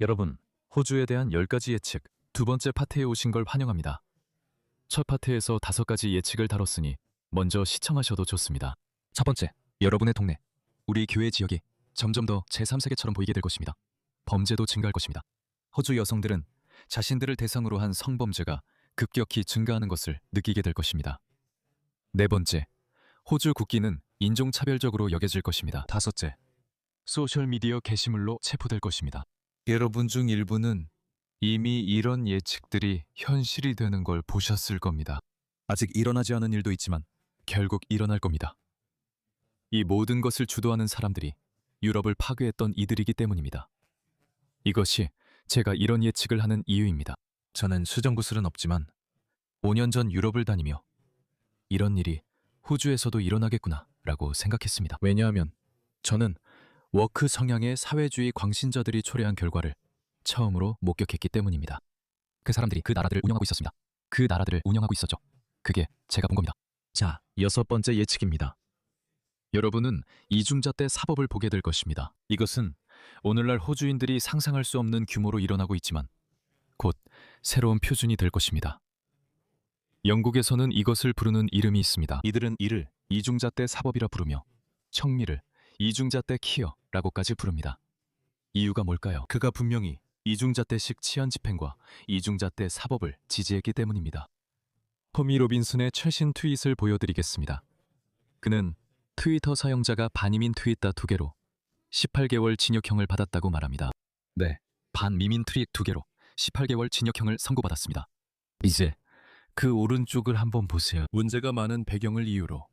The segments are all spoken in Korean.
여러분, 호주에 대한 10가지 예측 두 번째 파트에 오신 걸 환영합니다. 첫 파트에서 5가지 예측을 다뤘으니 먼저 시청하셔도 좋습니다. 첫 번째, 여러분의 동네, 우리 교회 지역이 점점 더 제3세계처럼 보이게 될 것입니다. 범죄도 증가할 것입니다. 호주 여성들은 자신들을 대상으로 한 성범죄가 급격히 증가하는 것을 느끼게 될 것입니다. 네 번째, 호주 국기는 인종차별적으로 여겨질 것입니다. 다섯째, 소셜미디어 게시물로 체포될 것입니다. 여러분 중 일부는 이미 이런 예측들이 현실이 되는 걸 보셨을 겁니다. 아직 일어나지 않은 일도 있지만 결국 일어날 겁니다. 이 모든 것을 주도하는 사람들이 유럽을 파괴했던 이들이기 때문입니다. 이것이 제가 이런 예측을 하는 이유입니다. 저는 수정구슬은 없지만 5년 전 유럽을 다니며 이런 일이 호주에서도 일어나겠구나 라고 생각했습니다. 왜냐하면 저는 워크 성향의 사회주의 광신자들이 초래한 결과를 처음으로 목격했기 때문입니다. 그 사람들이 그 나라들을 운영하고 있었습니다. 그 나라들을 운영하고 있었죠. 그게 제가 본 겁니다. 자, 6번째 예측입니다. 여러분은 이중잣대 사법을 보게 될 것입니다. 이것은 오늘날 호주인들이 상상할 수 없는 규모로 일어나고 있지만 곧 새로운 표준이 될 것입니다. 영국에서는 이것을 부르는 이름이 있습니다. 이들은 이를 이중잣대 사법이라 부르며 청미를 이중잣대 키어라고까지 부릅니다. 이유가 뭘까요? 그가 분명히 이중잣대식 치안 집행과 이중잣대 사법을 지지했기 때문입니다. 토미 로빈슨의 최신 트윗을 보여드리겠습니다. 그는 트위터 사용자가 반이민 트윗다 2개로 18개월 징역형을 받았다고 말합니다. 네, 반미민 트윗 2개로 18개월 징역형을 선고받았습니다. 이제 그 오른쪽을 한번 보세요. 문제가 많은 배경을 이유로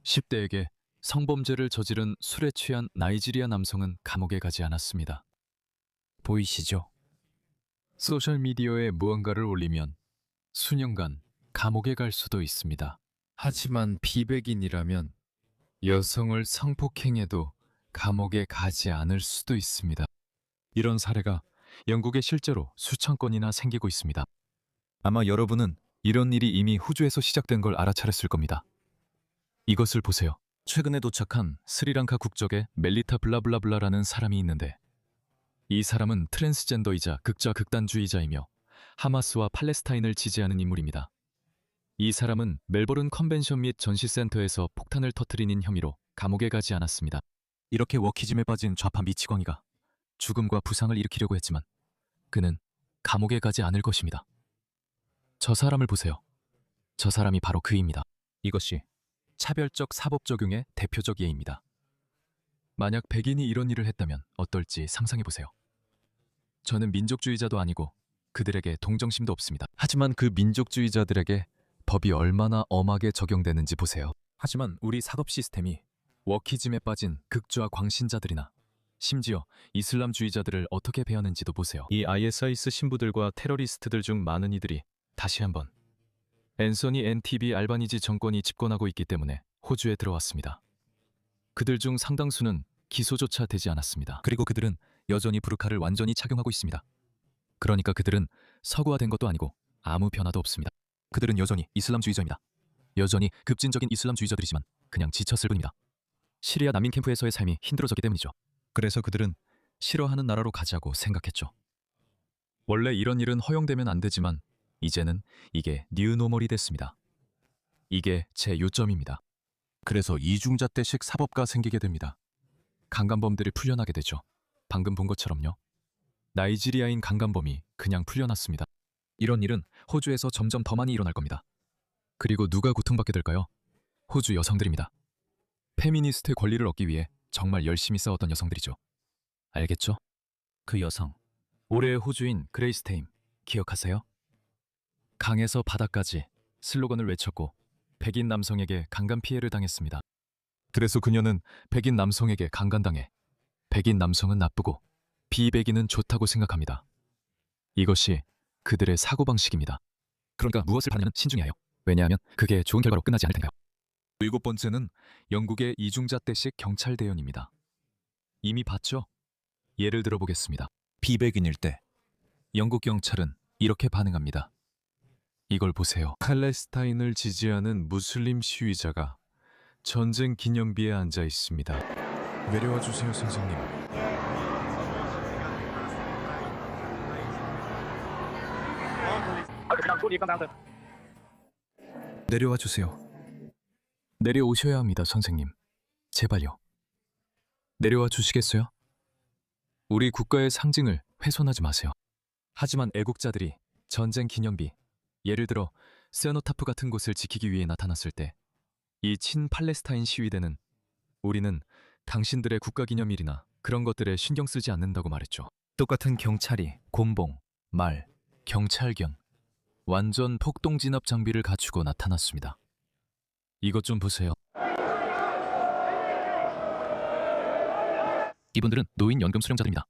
10대에게 성범죄를 저지른 술에 취한 나이지리아 남성은 감옥에 가지 않았습니다. 보이시죠? 소셜미디어에 무언가를 올리면 수년간 감옥에 갈 수도 있습니다. 하지만 비백인이라면 여성을 성폭행해도 감옥에 가지 않을 수도 있습니다. 이런 사례가 영국에 실제로 수천 건이나 생기고 있습니다. 아마 여러분은 이런 일이 이미 호주에서 시작된 걸 알아차렸을 겁니다. 이것을 보세요. 최근에 도착한 스리랑카 국적의 멜리타 블라블라블라라는 사람이 있는데 이 사람은 트랜스젠더이자 극좌극단주의자이며 하마스와 팔레스타인을 지지하는 인물입니다. 이 사람은 멜버른 컨벤션 및 전시센터에서 폭탄을 터뜨리는 혐의로 감옥에 가지 않았습니다. 이렇게 워키즘에 빠진 좌파 미치광이가 죽음과 부상을 일으키려고 했지만 그는 감옥에 가지 않을 것입니다. 저 사람을 보세요. 저 사람이 바로 그입니다. 이것이 차별적 사법 적용의 대표적 예입니다. 만약 백인이 이런 일을 했다면 어떨지 상상해보세요. 저는 민족주의자도 아니고 그들에게 동정심도 없습니다. 하지만 그 민족주의자들에게 법이 얼마나 엄하게 적용되는지 보세요. 하지만 우리 사법 시스템이 워키즘에 빠진 극좌 광신자들이나 심지어 이슬람주의자들을 어떻게 배하는지도 보세요. 이 ISIS 신부들과 테러리스트들 중 많은 이들이 다시 한번 앤서니 NTB 알바니지 정권이 집권하고 있기 때문에 호주에 들어왔습니다. 그들 중 상당수는 기소조차 되지 않았습니다. 그리고 그들은 여전히 부르카를 완전히 착용하고 있습니다. 그러니까 그들은 서구화된 것도 아니고 아무 변화도 없습니다. 그들은 여전히 이슬람주의자입니다. 여전히 급진적인 이슬람주의자들이지만 그냥 지쳤을 뿐입니다. 시리아 난민 캠프에서의 삶이 힘들어졌기 때문이죠. 그래서 그들은 싫어하는 나라로 가자고 생각했죠. 원래 이런 일은 허용되면 안 되지만 이제는 이게 뉴노멀이 됐습니다. 이게 제 요점입니다. 그래서 이중잣대식 사법가 생기게 됩니다. 강간범들이 풀려나게 되죠. 방금 본 것처럼요. 나이지리아인 강간범이 그냥 풀려났습니다. 이런 일은 호주에서 점점 더 많이 일어날 겁니다. 그리고 누가 고통받게 될까요? 호주 여성들입니다. 페미니스트 권리를 얻기 위해 정말 열심히 싸웠던 여성들이죠. 알겠죠? 그 여성, 올해의 호주인 그레이스 테임 기억하세요? 강에서 바다까지 슬로건을 외쳤고 백인 남성에게 강간 피해를 당했습니다. 그래서 그녀는 백인 남성에게 강간당해 백인 남성은 나쁘고 비백인은 좋다고 생각합니다. 이것이 그들의 사고방식입니다. 그러니까 무엇을 바라냐는 신중히 하여. 왜냐하면 그게 좋은 결과로 끝나지 않을 테니까요. 7번째는 영국의 이중잣대식 경찰 대연입니다. 이미 봤죠? 예를 들어보겠습니다. 비백인일 때 영국 경찰은 이렇게 반응합니다. 이걸 보세요. 팔레스타인을 지지하는 무슬림 시위자가 전쟁 기념비에 앉아 있습니다. 내려와 주세요, 선생님. 내려와 주세요. 내려오셔야 합니다, 선생님. 제발요. 내려와 주시겠어요? 우리 국가의 상징을 훼손하지 마세요. 하지만 애국자들이 전쟁 기념비, 예를 들어 세노타프 같은 곳을 지키기 위해 나타났을 때 이 친팔레스타인 시위대는 우리는 당신들의 국가기념일이나 그런 것들에 신경 쓰지 않는다고 말했죠. 똑같은 경찰이 곤봉, 말, 경찰견, 완전 폭동진압 장비를 갖추고 나타났습니다. 이것 좀 보세요. 이분들은 노인연금 수령자들입니다.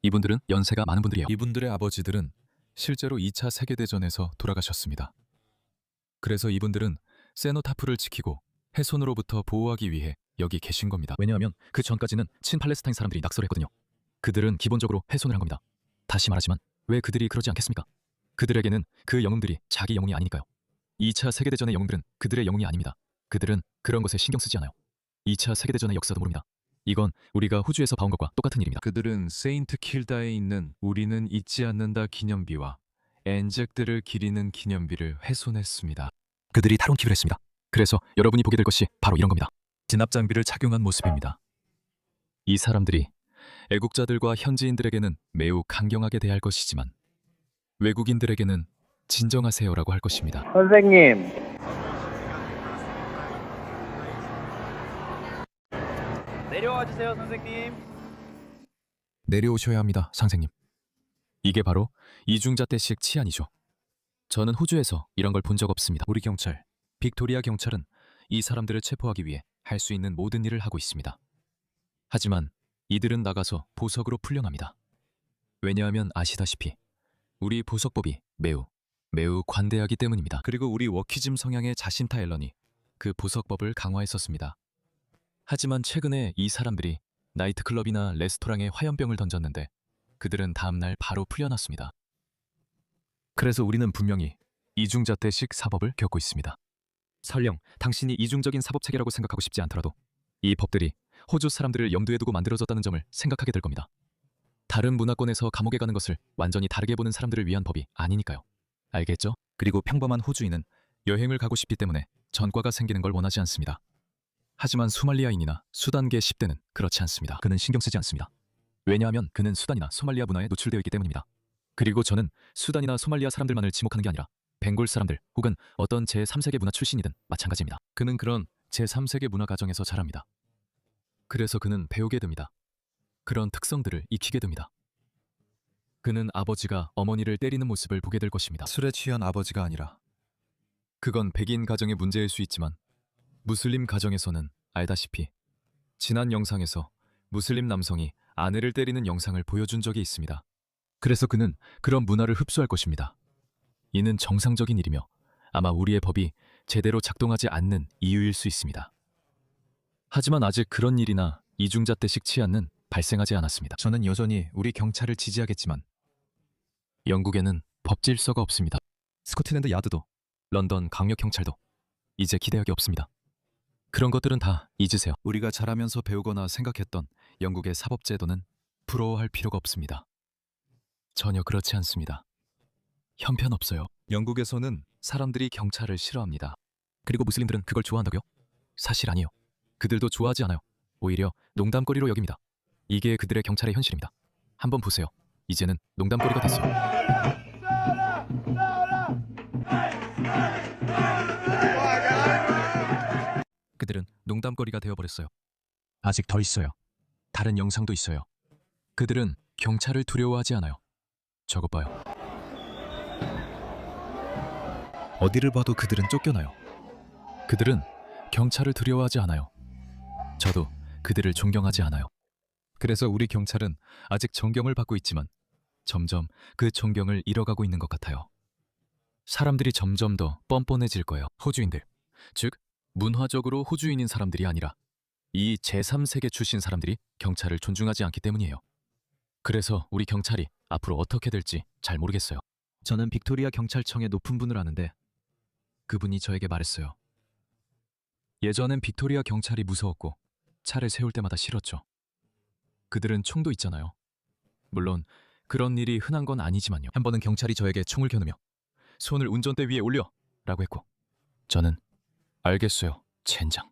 이분들은 연세가 많은 분들이에요. 이분들의 아버지들은 실제로 2차 세계대전에서 돌아가셨습니다. 그래서 이분들은 세노타프를 지키고 훼손으로부터 보호하기 위해 여기 계신 겁니다. 왜냐하면 그 전까지는 친팔레스타인 사람들이 낙서를 했거든요. 그들은 기본적으로 훼손을 한 겁니다. 다시 말하지만 왜 그들이 그러지 않겠습니까? 그들에게는 그 영웅들이 자기 영웅이 아니니까요. 2차 세계대전의 영웅들은 그들의 영웅이 아닙니다. 그들은 그런 것에 신경 쓰지 않아요. 2차 세계대전의 역사도 모릅니다. 이건 우리가 호주에서 봐온 것과 똑같은 일입니다. 그들은 세인트 킬다에 있는 우리는 잊지 않는다 기념비와 엔젝들을 기리는 기념비를 훼손했습니다. 그들이 탈원키를 했습니다. 그래서 여러분이 보게 될 것이 바로 이런 겁니다. 진압 장비를 착용한 모습입니다. 이 사람들이 애국자들과 현지인들에게는 매우 강경하게 대할 것이지만 외국인들에게는 진정하세요라고 할 것입니다. 선생님, 내려와 주세요, 선생님. 내려오셔야 합니다, 선생님. 이게 바로 이중잣대식 치안이죠. 저는 호주에서 이런 걸 본 적 없습니다. 우리 경찰, 빅토리아 경찰은 이 사람들을 체포하기 위해 할 수 있는 모든 일을 하고 있습니다. 하지만 이들은 나가서 보석으로 풀려납니다. 왜냐하면 아시다시피 우리 보석법이 매우 관대하기 때문입니다. 그리고 우리 워키즘 성향의 자신타 앨런이 그 보석법을 강화했었습니다. 하지만 최근에 이 사람들이 나이트클럽이나 레스토랑에 화염병을 던졌는데 그들은 다음날 바로 풀려났습니다. 그래서 우리는 분명히 이중잣대식 사법을 겪고 있습니다. 설령 당신이 이중적인 사법체계라고 생각하고 싶지 않더라도 이 법들이 호주 사람들을 염두에 두고 만들어졌다는 점을 생각하게 될 겁니다. 다른 문화권에서 감옥에 가는 것을 완전히 다르게 보는 사람들을 위한 법이 아니니까요. 알겠죠? 그리고 평범한 호주인은 여행을 가고 싶기 때문에 전과가 생기는 걸 원하지 않습니다. 하지만 소말리아인이나 수단계 10대는 그렇지 않습니다. 그는 신경 쓰지 않습니다. 왜냐하면 그는 수단이나 소말리아 문화에 노출되어 있기 때문입니다. 그리고 저는 수단이나 소말리아 사람들만을 지목하는 게 아니라 벵골 사람들 혹은 어떤 제3세계 문화 출신이든 마찬가지입니다. 그는 그런 제3세계 문화 가정에서 자랍니다. 그래서 그는 배우게 됩니다. 그런 특성들을 익히게 됩니다. 그는 아버지가 어머니를 때리는 모습을 보게 될 것입니다. 술에 취한 아버지가 아니라 그건 백인 가정의 문제일 수 있지만 무슬림 가정에서는 알다시피 지난 영상에서 무슬림 남성이 아내를 때리는 영상을 보여준 적이 있습니다. 그래서 그는 그런 문화를 흡수할 것입니다. 이는 정상적인 일이며 아마 우리의 법이 제대로 작동하지 않는 이유일 수 있습니다. 하지만 아직 그런 일이나 이중잣대식 치안은 발생하지 않았습니다. 저는 여전히 우리 경찰을 지지하겠지만 영국에는 법 질서가 없습니다. 스코틀랜드 야드도 런던 강력경찰도 이제 기대하기 없습니다. 그런 것들은 다 잊으세요. 우리가 자라면서 배우거나 생각했던 영국의 사법제도는 부러워할 필요가 없습니다. 전혀 그렇지 않습니다. 형편없어요. 영국에서는 사람들이 경찰을 싫어합니다. 그리고 무슬림들은 그걸 좋아한다고요? 사실 아니요. 그들도 좋아하지 않아요. 오히려 농담거리로 여깁니다. 이게 그들의 경찰의 현실입니다. 한번 보세요. 이제는 농담거리가 됐어요. 그들은 농담거리가 되어버렸어요. 아직 더 있어요. 다른 영상도 있어요. 그들은 경찰을 두려워하지 않아요. 저것 봐요. 어디를 봐도 그들은 쫓겨나요. 그들은 경찰을 두려워하지 않아요. 저도 그들을 존경하지 않아요. 그래서 우리 경찰은 아직 존경을 받고 있지만 점점 그 존경을 잃어가고 있는 것 같아요. 사람들이 점점 더 뻔뻔해질 거예요. 호주인들, 즉 문화적으로 호주인인 사람들이 아니라 이 제3세계 출신 사람들이 경찰을 존중하지 않기 때문이에요. 그래서 우리 경찰이 앞으로 어떻게 될지 잘 모르겠어요. 저는 빅토리아 경찰청의 높은 분을 아는데 그분이 저에게 말했어요. 예전엔 빅토리아 경찰이 무서웠고 차를 세울 때마다 싫었죠. 그들은 총도 있잖아요. 물론 그런 일이 흔한 건 아니지만요. 한 번은 경찰이 저에게 총을 겨누며 손을 운전대 위에 올려! 라고 했고 저는 알겠어요, 젠장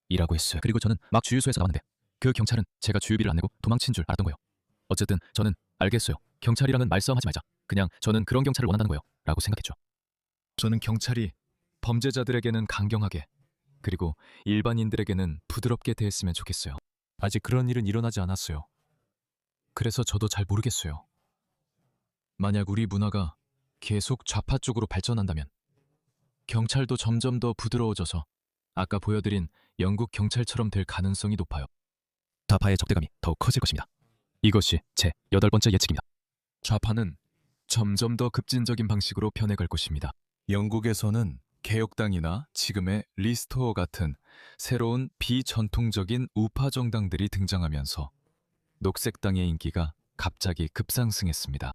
이라고 했어요. 그리고 저는 막 주유소에서 나왔는데 그 경찰은 제가 주유비를 안 내고 도망친 줄 알았던 거예요. 어쨌든 저는 알겠어요, 경찰이랑은 말싸움하지 말자, 그냥 저는 그런 경찰을 원한다는 거예요 라고 생각했죠. 저는 경찰이 범죄자들에게는 강경하게 그리고 일반인들에게는 부드럽게 대했으면 좋겠어요. 아직 그런 일은 일어나지 않았어요. 그래서 저도 잘 모르겠어요. 만약 우리 문화가 계속 좌파 쪽으로 발전한다면 경찰도 점점 더 부드러워져서 아까 보여드린 영국 경찰처럼 될 가능성이 높아요. 좌파의 적대감이 더욱 커질 것입니다. 이것이 제 8번째 예측입니다. 좌파는 점점 더 급진적인 방식으로 변해갈 것입니다. 영국에서는 개혁당이나 지금의 리스토어 같은 새로운 비전통적인 우파 정당들이 등장하면서 녹색당의 인기가 갑자기 급상승했습니다.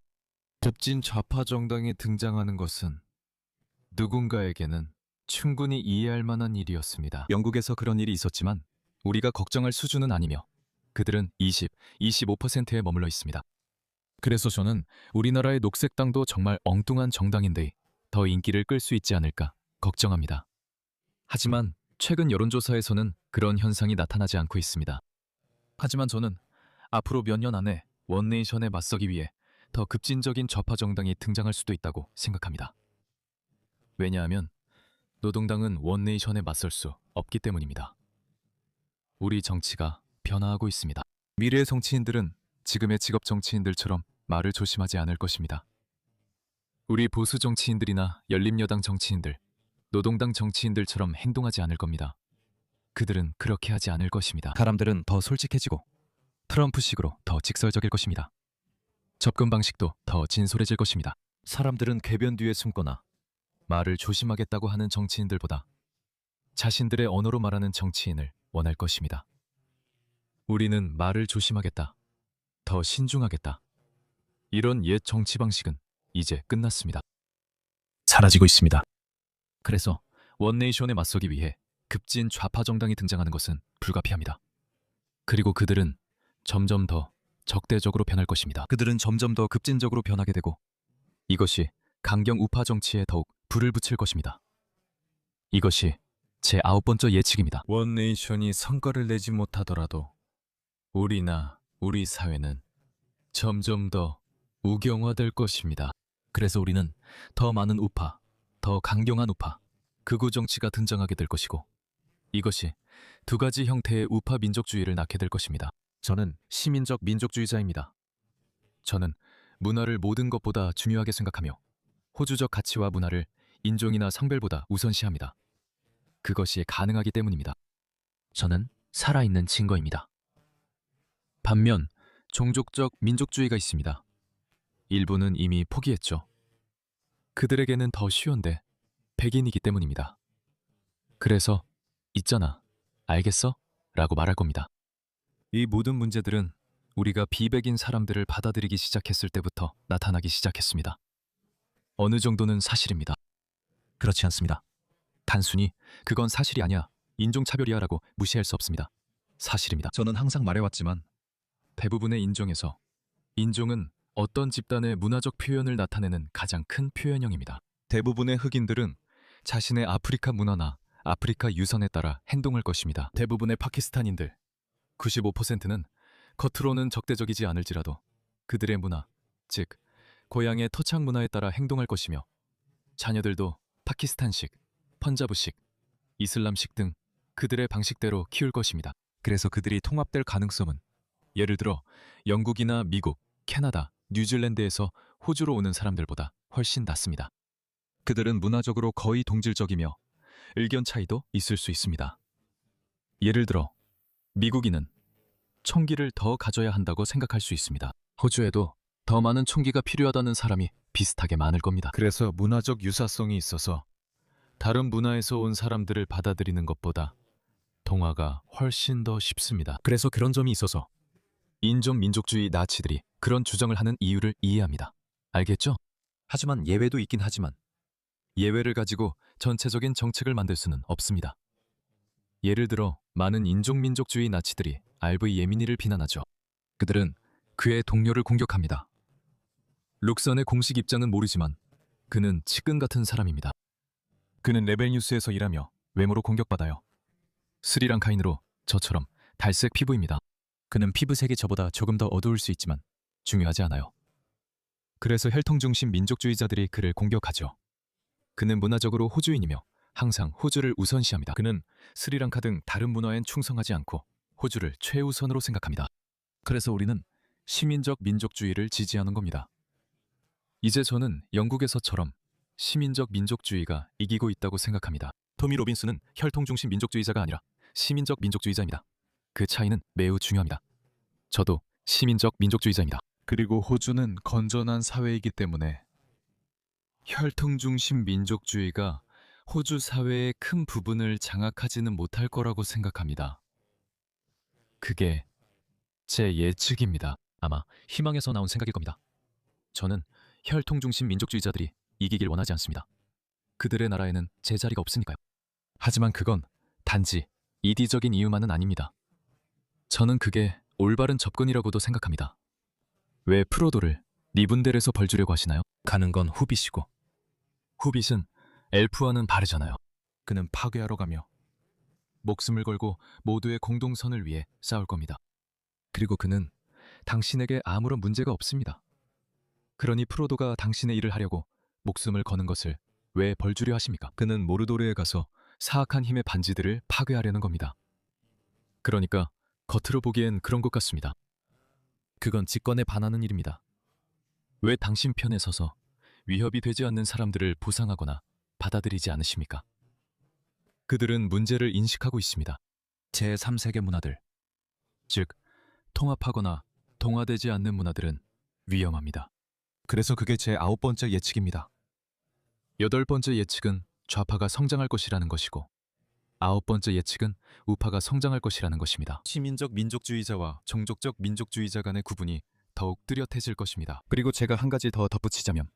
급진 좌파 정당이 등장하는 것은 누군가에게는 충분히 이해할 만한 일이었습니다. 영국에서 그런 일이 있었지만 우리가 걱정할 수준은 아니며 그들은 25%에 머물러 있습니다. 그래서 저는 우리나라의 녹색당도 정말 엉뚱한 정당인데 더 인기를 끌 수 있지 않을까 걱정합니다. 하지만 최근 여론조사에서는 그런 현상이 나타나지 않고 있습니다. 하지만 저는 앞으로 몇 년 안에 원네이션에 맞서기 위해 더 급진적인 좌파 정당이 등장할 수도 있다고 생각합니다. 왜냐하면 노동당은 원네이션에 맞설 수 없기 때문입니다. 우리 정치가 변화하고 있습니다. 미래의 정치인들은 지금의 직업 정치인들처럼 말을 조심하지 않을 것입니다. 우리 보수 정치인들이나 열린여당 정치인들, 노동당 정치인들처럼 행동하지 않을 겁니다. 그들은 그렇게 하지 않을 것입니다. 사람들은 더 솔직해지고 트럼프식으로 더 직설적일 것입니다. 접근 방식도 더 진솔해질 것입니다. 사람들은 궤변 뒤에 숨거나 말을 조심하겠다고 하는 정치인들보다 자신들의 언어로 말하는 정치인을 원할 것입니다. 우리는 말을 조심하겠다, 더 신중하겠다. 이런 옛 정치 방식은 이제 끝났습니다. 사라지고 있습니다. 그래서 원네이션에 맞서기 위해 급진 좌파 정당이 등장하는 것은 불가피합니다. 그리고 그들은 점점 더 적대적으로 변할 것입니다. 그들은 점점 더 급진적으로 변하게 되고 이것이 강경 우파 정치에 더욱 불을 붙일 것입니다. 이것이 제 9번째 예측입니다. 원네이션이 성과를 내지 못하더라도 우리나 우리 사회는 점점 더 우경화될 것입니다. 그래서 우리는 더 많은 우파, 더 강경한 우파, 극우 정치가 등장하게 될 것이고 이것이 두 가지 형태의 우파 민족주의를 낳게 될 것입니다. 저는 시민적 민족주의자입니다. 저는 문화를 모든 것보다 중요하게 생각하며 호주적 가치와 문화를 인종이나 성별보다 우선시합니다. 그것이 가능하기 때문입니다. 저는 살아있는 증거입니다. 반면 종족적 민족주의가 있습니다. 일부는 이미 포기했죠. 그들에게는 더 쉬운데 백인이기 때문입니다. 그래서 있잖아, 알겠어? 라고 말할 겁니다. 이 모든 문제들은 우리가 비백인 사람들을 받아들이기 시작했을 때부터 나타나기 시작했습니다. 어느 정도는 사실입니다. 그렇지 않습니다. 단순히 그건 사실이 아니야, 인종차별이야 라고 무시할 수 없습니다. 사실입니다. 저는 항상 말해왔지만 대부분의 인종에서 인종은 어떤 집단의 문화적 표현을 나타내는 가장 큰 표현형입니다. 대부분의 흑인들은 자신의 아프리카 문화나 아프리카 유선에 따라 행동할 것입니다. 대부분의 파키스탄인들, 95%는 겉으로는 적대적이지 않을지라도 그들의 문화, 즉 고향의 토착 문화에 따라 행동할 것이며 자녀들도 파키스탄식, 펀자브식, 이슬람식 등 그들의 방식대로 키울 것입니다. 그래서 그들이 통합될 가능성은 예를 들어 영국이나 미국, 캐나다, 뉴질랜드에서 호주로 오는 사람들보다 훨씬 낮습니다. 그들은 문화적으로 거의 동질적이며 의견 차이도 있을 수 있습니다. 예를 들어 미국인은 총기를 더 가져야 한다고 생각할 수 있습니다. 호주에도 더 많은 총기가 필요하다는 사람이 비슷하게 많을 겁니다. 그래서 문화적 유사성이 있어서 다른 문화에서 온 사람들을 받아들이는 것보다 동화가 훨씬 더 쉽습니다. 그래서 그런 점이 있어서 인종 민족주의 나치들이 그런 주장을 하는 이유를 이해합니다. 알겠죠? 하지만 예외도 있긴 하지만 예외를 가지고 전체적인 정책을 만들 수는 없습니다. 예를 들어 많은 인종민족주의 나치들이 RV 예민이를 비난하죠. 그들은 그의 동료를 공격합니다. 룩선의 공식 입장은 모르지만 그는 측근 같은 사람입니다. 그는 레벨 뉴스에서 일하며 외모로 공격받아요. 스리랑카인으로 저처럼 달색 피부입니다. 그는 피부색이 저보다 조금 더 어두울 수 있지만 중요하지 않아요. 그래서 혈통 중심 민족주의자들이 그를 공격하죠. 그는 문화적으로 호주인이며 항상 호주를 우선시합니다. 그는 스리랑카 등 다른 문화엔 충성하지 않고 호주를 최우선으로 생각합니다. 그래서 우리는 시민적 민족주의를 지지하는 겁니다. 이제 저는 영국에서처럼 시민적 민족주의가 이기고 있다고 생각합니다. 토미 로빈스는 혈통 중심 민족주의자가 아니라 시민적 민족주의자입니다. 그 차이는 매우 중요합니다. 저도 시민적 민족주의자입니다. 그리고 호주는 건전한 사회이기 때문에 혈통 중심 민족주의가 호주 사회의 큰 부분을 장악하지는 못할 거라고 생각합니다. 그게 제 예측입니다. 아마 희망에서 나온 생각일 겁니다. 저는 혈통 중심 민족주의자들이 이기길 원하지 않습니다. 그들의 나라에는 제 자리가 없으니까요. 하지만 그건 단지 이디적인 이유만은 아닙니다. 저는 그게 올바른 접근이라고도 생각합니다. 왜 프로도를 리분델에서 벌 주려고 하시나요? 가는 건 후빗이고 후빗은 엘프와는 다르잖아요. 그는 파괴하러 가며 목숨을 걸고 모두의 공동선을 위해 싸울 겁니다. 그리고 그는 당신에게 아무런 문제가 없습니다. 그러니 프로도가 당신의 일을 하려고 목숨을 거는 것을 왜 벌주려 하십니까? 그는 모르도르에 가서 사악한 힘의 반지들을 파괴하려는 겁니다. 그러니까 겉으로 보기엔 그런 것 같습니다. 그건 직권에 반하는 일입니다. 왜 당신 편에 서서 위협이 되지 않는 사람들을 보상하거나 받아들이지 않으십니까? 그들은 문제를 인식하고 있습니다. 제3세계 문화들, 즉 통합하거나 동화되지 않는 문화들은 위험합니다. 그래서 그게 제 9번째 예측입니다. 8번째 예측은 좌파가 성장할 것이라는 것이고 9번째 예측은 우파가 성장할 것이라는 것입니다. 시민적 민족주의자와 종족적 민족주의자 간의 구분이 더욱 뚜렷해질 것입니다. 그리고 제가 한 가지 더 덧붙이자면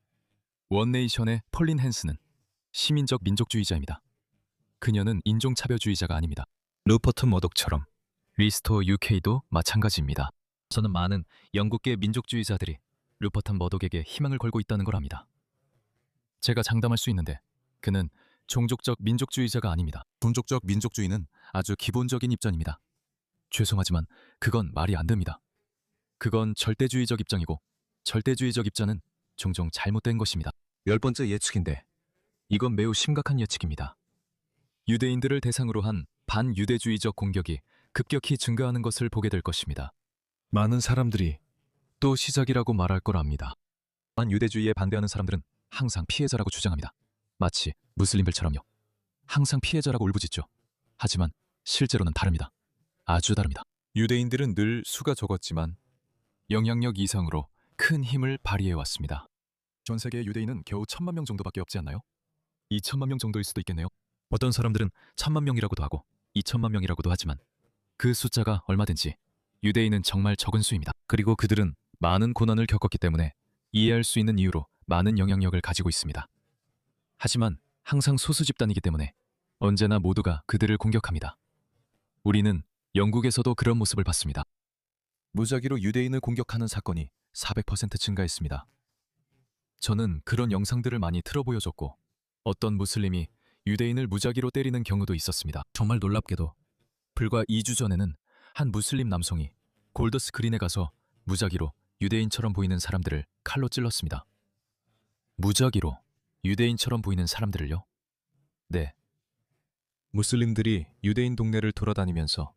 원네이션의 폴린 헨스는 시민적 민족주의자입니다. 그녀는 인종차별주의자가 아닙니다. 루퍼트 머독처럼 리스토어 UK도 마찬가지입니다. 저는 많은 영국계 민족주의자들이 루퍼트 머독에게 희망을 걸고 있다는 걸 압니다. 제가 장담할 수 있는데 그는 종족적 민족주의자가 아닙니다. 종족적 민족주의는 아주 기본적인 입장입니다. 죄송하지만 그건 말이 안 됩니다. 그건 절대주의적 입장이고 절대주의적 입장은 종종 잘못된 것입니다. 10번째 예측인데 이건 매우 심각한 예측입니다. 유대인들을 대상으로 한 반유대주의적 공격이 급격히 증가하는 것을 보게 될 것입니다. 많은 사람들이 또 시작이라고 말할 거랍니다. 반유대주의에 반대하는 사람들은 항상 피해자라고 주장합니다. 마치 무슬림들처럼요. 항상 피해자라고 울부짖죠. 하지만 실제로는 다릅니다. 아주 다릅니다. 유대인들은 늘 수가 적었지만 영향력 이상으로 큰 힘을 발휘해왔습니다. 전 세계의 유대인은 겨우 1000만 명 정도밖에 없지 않나요? 2000만 명 정도일 수도 있겠네요. 어떤 사람들은 1000만 명이라고도 하고 2000만 명이라고도 하지만 그 숫자가 얼마든지 유대인은 정말 적은 수입니다. 그리고 그들은 많은 고난을 겪었기 때문에 이해할 수 있는 이유로 많은 영향력을 가지고 있습니다. 하지만 항상 소수 집단이기 때문에 언제나 모두가 그들을 공격합니다. 우리는 영국에서도 그런 모습을 봤습니다. 무작위로 유대인을 공격하는 사건이 400% 증가했습니다. 저는 그런 영상들을 많이 틀어 보여줬고 어떤 무슬림이 유대인을 무작위로 때리는 경우도 있었습니다. 정말 놀랍게도 불과 2주 전에는 한 무슬림 남성이 골더스크린에 가서 무작위로 유대인처럼 보이는 사람들을 칼로 찔렀습니다. 무작위로 유대인처럼 보이는 사람들을요? 네. 무슬림들이 유대인 동네를 돌아다니면서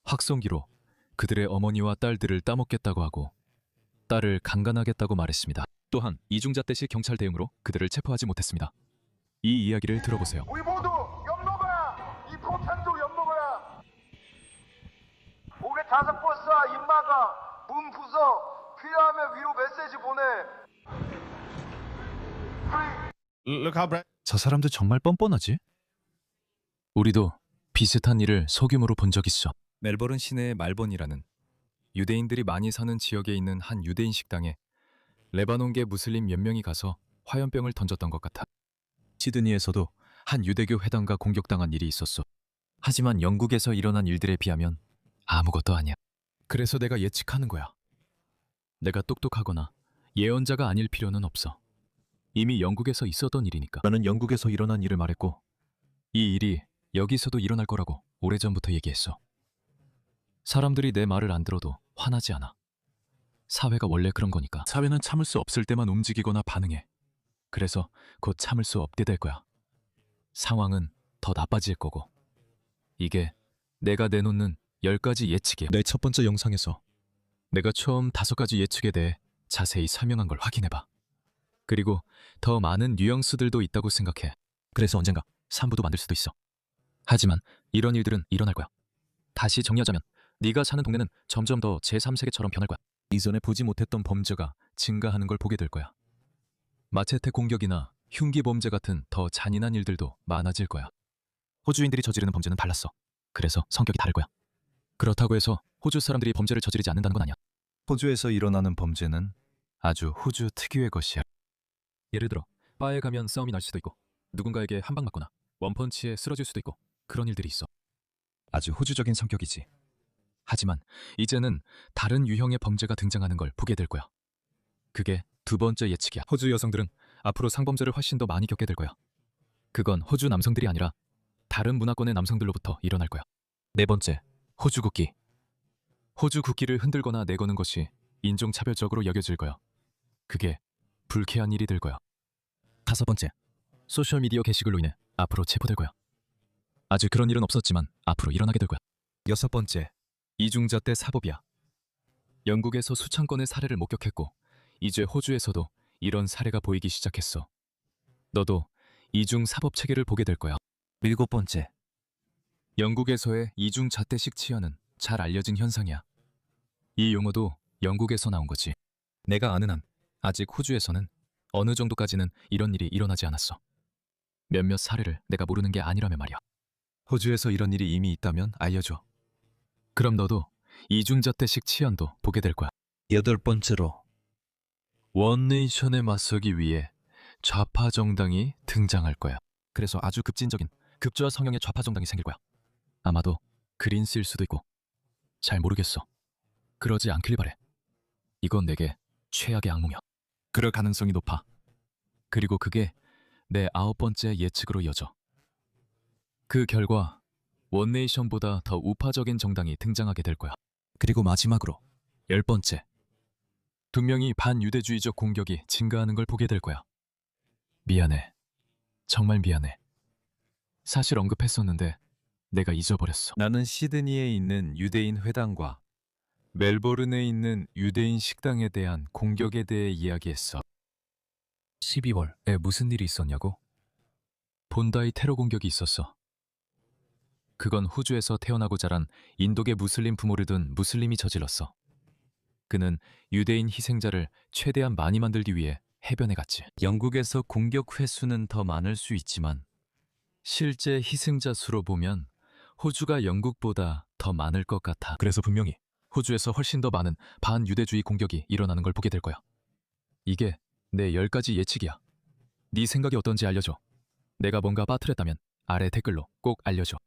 확성기로 그들의 어머니와 딸들을 따먹겠다고 하고 딸을 강간하겠다고 말했습니다. 또한 이중잣대식 경찰 대응으로 그들을 체포하지 못했습니다. 이 이야기를 들어보세요. 우리 모두 엿먹어야 이 포탄도 엿먹어야 목에 자석 버스와 입마가 문 부서 필요하면 위로 메시지 보내. Look how Brad. 저 사람들 정말 뻔뻔하지? 우리도 비슷한 일을 소규모로 본 적 있어. 멜버른 시내의 말번이라는 유대인들이 많이 사는 지역에 있는 한 유대인 식당에 레바논계 무슬림 몇 명이 가서 화염병을 던졌던 것 같아. 시드니에서도 한 유대교 회당가 공격당한 일이 있었어. 하지만 영국에서 일어난 일들에 비하면 아무것도 아니야. 그래서 내가 예측하는 거야. 내가 똑똑하거나 예언자가 아닐 필요는 없어. 이미 영국에서 있었던 일이니까. 나는 영국에서 일어난 일을 말했고 이 일이 여기서도 일어날 거라고 오래전부터 얘기했어. 사람들이 내 말을 안 들어도 화나지 않아. 사회가 원래 그런 거니까. 사회는 참을 수 없을 때만 움직이거나 반응해. 그래서 곧 참을 수 없게 될 거야. 상황은 더 나빠질 거고. 이게 내가 내놓는 10가지 예측이야. 내 첫 번째 영상에서 내가 처음 5가지 예측에 대해 자세히 설명한 걸 확인해봐. 그리고 더 많은 뉘앙스들도 있다고 생각해. 그래서 언젠가 3부도 만들 수도 있어. 하지만 이런 일들은 일어날 거야. 다시 정리하자면 네가 사는 동네는 점점 더 제3세계처럼 변할 거야. 이전에 보지 못했던 범죄가 증가하는 걸 보게 될 거야. 마체테 공격이나 흉기 범죄 같은 더 잔인한 일들도 많아질 거야. 호주인들이 저지르는 범죄는 달랐어. 그래서 성격이 다를 거야. 그렇다고 해서 호주 사람들이 범죄를 저지르지 않는다는 건 아니야. 호주에서 일어나는 범죄는 아주 호주 특유의 것이야. 예를 들어 바에 가면 싸움이 날 수도 있고 누군가에게 한 방 맞거나 원펀치에 쓰러질 수도 있고 그런 일들이 있어. 아주 호주적인 성격이지. 하지만 이제는 다른 유형의 범죄가 등장하는 걸 보게 될 거야. 그게 두 번째 예측이야. 호주 여성들은 앞으로 상범죄를 훨씬 더 많이 겪게 될 거야. 그건 호주 남성들이 아니라 다른 문화권의 남성들로부터 일어날 거야. 네 번째, 호주 국기. 호주 국기를 흔들거나 내거는 것이 인종차별적으로 여겨질 거야. 그게 불쾌한 일이 될 거야. 5번째, 소셜미디어 게시글로 인해 앞으로 체포될 거야. 아직 그런 일은 없었지만 앞으로 일어나게 될 거야. 6번째, 이중잣대 사법이야. 영국에서 수천 건의 사례를 목격했고 이제 호주에서도 이런 사례가 보이기 시작했어. 너도 이중 사법 체계를 보게 될 거야. 7번째, 영국에서의 이중잣대식 치안은 잘 알려진 현상이야. 이 용어도 영국에서 나온 거지. 내가 아는 한 아직 호주에서는 어느 정도까지는 이런 일이 일어나지 않았어. 몇몇 사례를 내가 모르는 게 아니라면 말이야. 호주에서 이런 일이 이미 있다면 알려줘. 그럼 너도 이중잣대식 치안도 보게 될 거야. 8번째로, 원네이션에 맞서기 위해 좌파 정당이 등장할 거야. 그래서 아주 급진적인 급조와 성향의 좌파 정당이 생길 거야. 아마도 그린스일 수도 있고 잘 모르겠어. 그러지 않길 바래. 이건 내게 최악의 악몽이야. 그럴 가능성이 높아. 그리고 그게 내 9번째 예측으로 이어져. 그 결과 원네이션보다 더 우파적인 정당이 등장하게 될 거야. 그리고 마지막으로 10번째, 분명히 반유대주의적 공격이 증가하는 걸 보게 될 거야. 미안해. 정말 미안해. 사실 언급했었는데 내가 잊어버렸어. 나는 시드니에 있는 유대인 회당과 멜버른에 있는 유대인 식당에 대한 공격에 대해 이야기했어. 12월에 무슨 일이 있었냐고? 본다이 테러 공격이 있었어. 그건 호주에서 태어나고 자란 인도계 무슬림 부모를 둔 무슬림이 저질렀어. 그는 유대인 희생자를 최대한 많이 만들기 위해 해변에 갔지. 영국에서 공격 횟수는 더 많을 수 있지만 실제 희생자 수로 보면 호주가 영국보다 더 많을 것 같아. 그래서 분명히 호주에서 훨씬 더 많은 반유대주의 공격이 일어나는 걸 보게 될 거야. 이게 내 10가지 예측이야. 네 생각이 어떤지 알려줘. 내가 뭔가 빠뜨렸다면 아래 댓글로 꼭 알려줘.